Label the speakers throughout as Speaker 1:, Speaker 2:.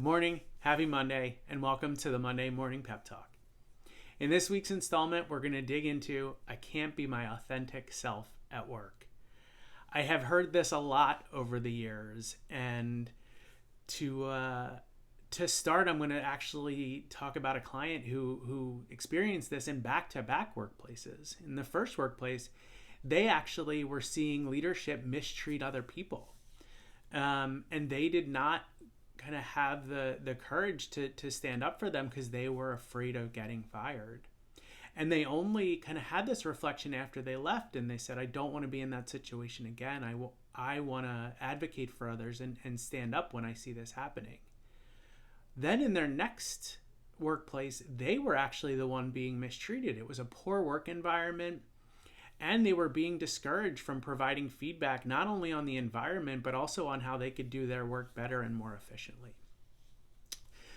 Speaker 1: Good morning, happy Monday, and welcome to the Monday Morning Pep Talk. In this week's installment, we're going to dig into I can't be my authentic self at work. I have heard this a lot over the years, and to start, I'm going to actually talk about a client who experienced this in back-to-back workplaces. In the first workplace, they actually were seeing leadership mistreat other people, and they did not kind of have the courage to stand up for them because they were afraid of getting fired. And they only kind of had this reflection after they left, and they said, I don't want to be in that situation again. I want to advocate for others and stand up when I see this happening. Then in their next workplace, they were actually the one being mistreated. It was a poor work environment, and they were being discouraged from providing feedback not only on the environment, but also on how they could do their work better and more efficiently.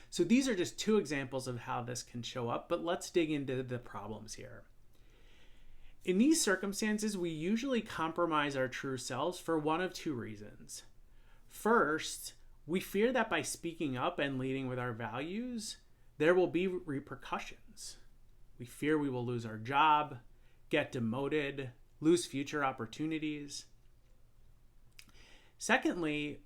Speaker 1: So these are just two examples of how this can show up, but let's dig into the problems here. In these circumstances, we usually compromise our true selves for one of two reasons. First, we fear that by speaking up and leading with our values, there will be repercussions. We fear we will lose our job, get demoted, lose future opportunities. Secondly,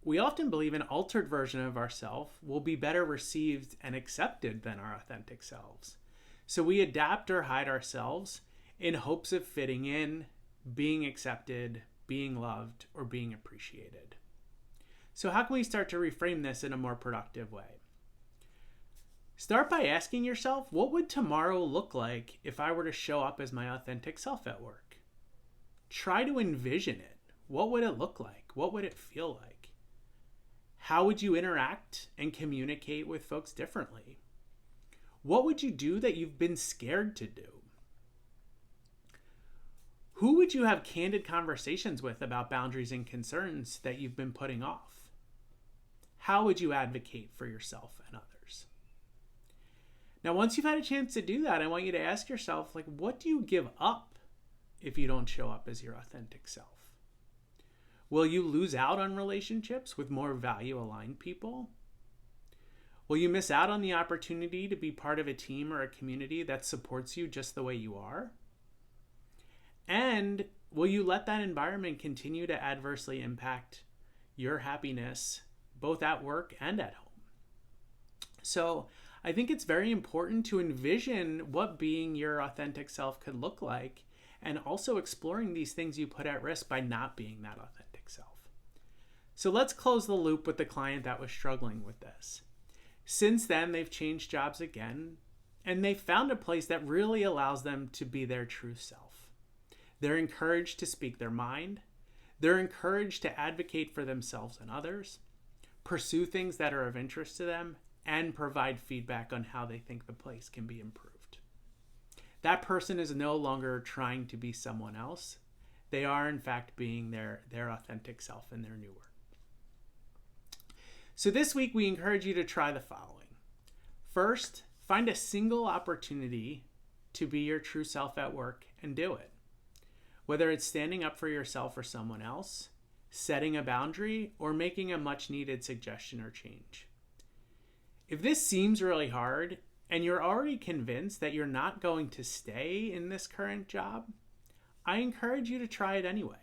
Speaker 1: we often believe an altered version of ourselves will be better received and accepted than our authentic selves. So we adapt or hide ourselves in hopes of fitting in, being accepted, being loved, or being appreciated. So how can we start to reframe this in a more productive way? Start by asking yourself, what would tomorrow look like if I were to show up as my authentic self at work? Try to envision it. What would it look like? What would it feel like? How would you interact and communicate with folks differently? What would you do that you've been scared to do? Who would you have candid conversations with about boundaries and concerns that you've been putting off? How would you advocate for yourself and others? Now, once you've had a chance to do that, I want you to ask yourself, what do you give up if you don't show up as your authentic self? Will you lose out on relationships with more value-aligned people? Will you miss out on the opportunity to be part of a team or a community that supports you just the way you are? And will you let that environment continue to adversely impact your happiness, both at work and at home? So I think it's very important to envision what being your authentic self could look like, and also exploring these things you put at risk by not being that authentic self. So let's close the loop with the client that was struggling with this. Since then, they've changed jobs again, and they've found a place that really allows them to be their true self. They're encouraged to speak their mind. They're encouraged to advocate for themselves and others, pursue things that are of interest to them, and provide feedback on how they think the place can be improved. That person is no longer trying to be someone else. They are, in fact, being their authentic self in their new work. So this week, we encourage you to try the following. First, find a single opportunity to be your true self at work and do it. Whether it's standing up for yourself or someone else, setting a boundary, or making a much-needed suggestion or change. If this seems really hard and you're already convinced that you're not going to stay in this current job, I encourage you to try it anyway.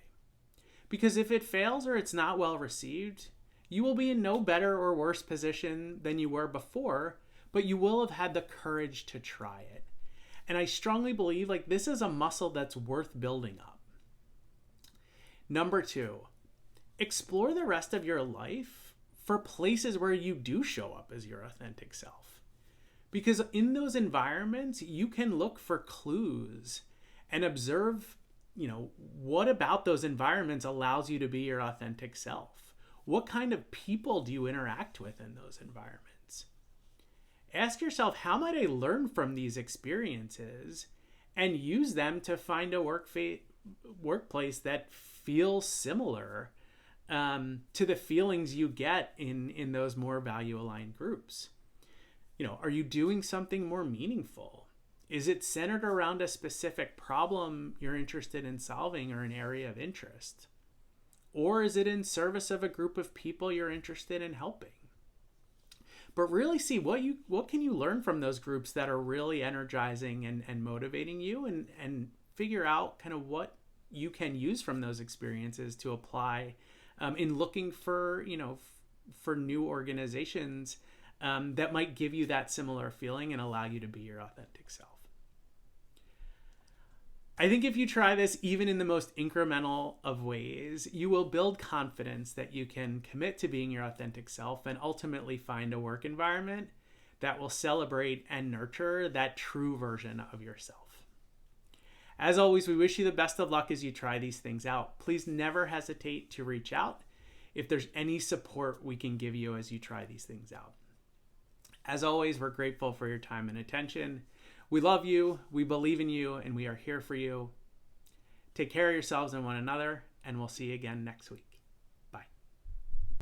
Speaker 1: Because if it fails or it's not well received, you will be in no better or worse position than you were before, but you will have had the courage to try it. And I strongly believe this is a muscle that's worth building up. Number 2, explore the rest of your life for places where you do show up as your authentic self. Because in those environments, you can look for clues and observe, what about those environments allows you to be your authentic self? What kind of people do you interact with in those environments? Ask yourself, how might I learn from these experiences and use them to find a workplace that feels similar to the feelings you get in those more value-aligned groups? Are you doing something more meaningful? Is it centered around a specific problem you're interested in solving or an area of interest? Or is it in service of a group of people you're interested in helping? but really see what can you learn from those groups that are really energizing and motivating you, and figure out kind of what you can use from those experiences to apply in looking for, for new organizations that might give you that similar feeling and allow you to be your authentic self. I think if you try this, even in the most incremental of ways, you will build confidence that you can commit to being your authentic self and ultimately find a work environment that will celebrate and nurture that true version of yourself. As always, we wish you the best of luck as you try these things out. Please never hesitate to reach out if there's any support we can give you as you try these things out. As always, we're grateful for your time and attention. We love you, we believe in you, and we are here for you. Take care of yourselves and one another, and we'll see you again next week.